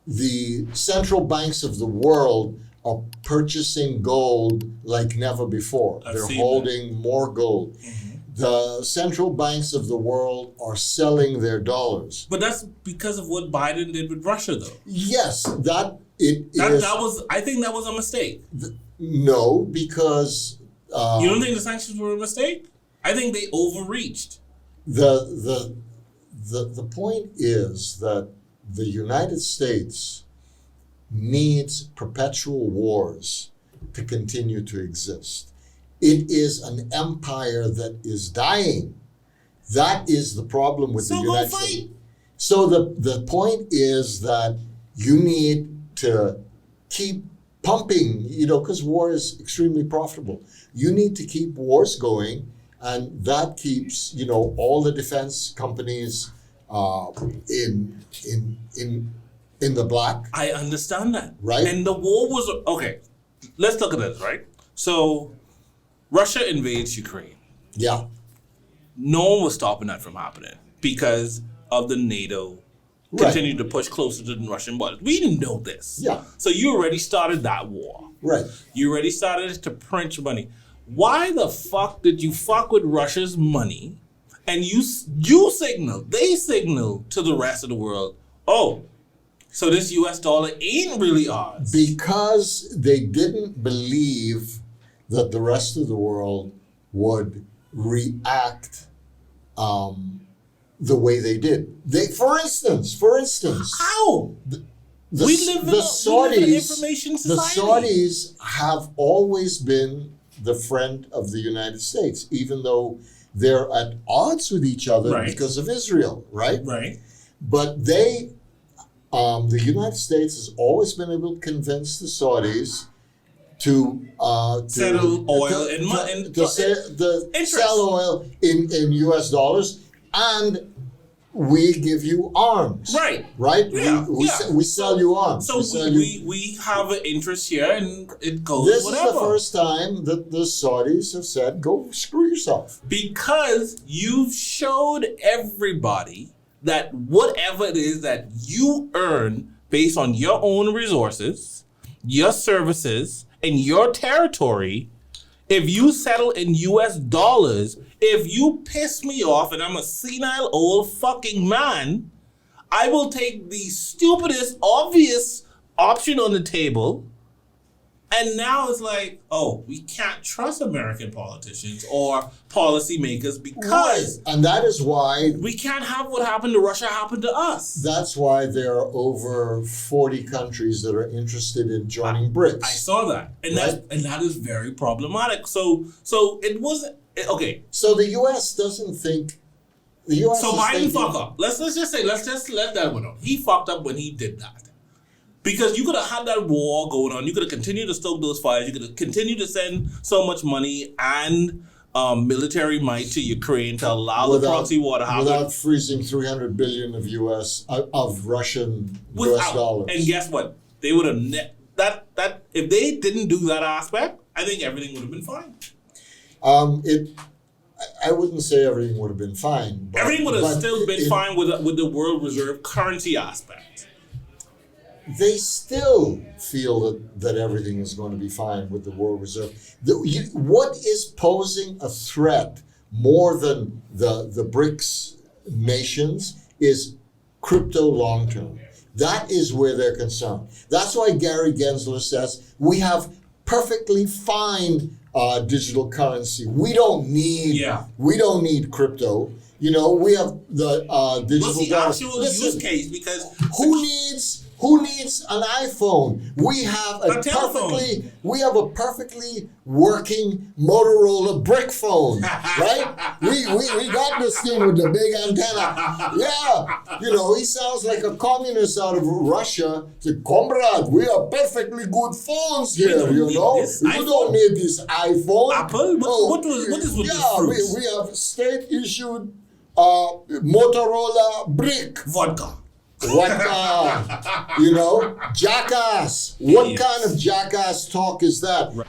the central banks of the world are purchasing gold like never before. They're holding more gold. The central banks of the world are selling their dollars. But that's because of what Biden did with Russia, though. Yes, that was. I think that was a mistake. No, because you don't think the sanctions were a mistake? I think they overreached. The point is that the United States needs perpetual wars to continue to exist. It is an empire that is dying. That is the problem with the United States. So the point is that you need to keep pumping, because war is extremely profitable. You need to keep wars going, and that keeps, all the defense companies in the black. I understand that. Right. And the war was, okay, let's look at this, right? So Russia invades Ukraine. Yeah. No one was stopping that from happening because of the NATO continued to push closer to the Russian borders. We didn't know this. Yeah. So you already started that war. Right. You already started to print money. Why the fuck did you fuck with Russia's money and they signal to the rest of the world, oh, so this US dollar ain't really ours? Because they didn't believe that the rest of the world would react the way they did. For instance. How? We live in an information society. The Saudis have always been the friend of the United States, even though they're at odds with each other because of Israel, right? Right. But the United States has always been able to convince the Saudis to settle oil sell oil in US dollars, and we give you arms. Right. Yeah. We sell you arms. So we have an interest here, and it goes this whatever. This is the first time that the Saudis have said, go screw yourself. Because you've showed everybody that whatever it is that you earn based on your own resources, your services, and your territory, if you settle in US dollars, if you piss me off and I'm a senile old fucking man, I will take the stupidest, obvious option on the table. And now it's like, oh, we can't trust American politicians or policymakers because and that is why we can't have what happened to Russia happen to us. That's why there are over 40 countries that are interested in joining BRICS. I saw that. And that is very problematic. So it wasn't okay. So the US doesn't think the US So Biden fucked up. Let's just let that one out. He fucked up when he did that. Because you could have had that war going on. You could have continued to stoke those fires. You could have continued to send so much money and military might to Ukraine to allow the proxy war to happen. Without freezing $300 billion of Russian US dollars. And guess what? They would have that if they didn't do that aspect, I think everything would have been fine. I wouldn't say everything would have been fine. Everything would have still been fine with the world reserve currency aspect. They still feel that everything is going to be fine with the world reserve. What is posing a threat more than the BRICS nations is crypto long term. That is where they're concerned. That's why Gary Gensler says we have perfectly fine digital currency. We don't need crypto. We have the digital. What's the actual use case? Because who needs an iPhone? We have a perfectly working Motorola brick phone, right? we got this thing with the big antenna. Yeah, he sounds like a communist out of Russia. Say, comrade, we have perfectly good phones here. You don't need this iPhone. Apple? What is with this? We have state-issued Motorola brick vodka. Jackass. What kind of jackass talk is that? Right.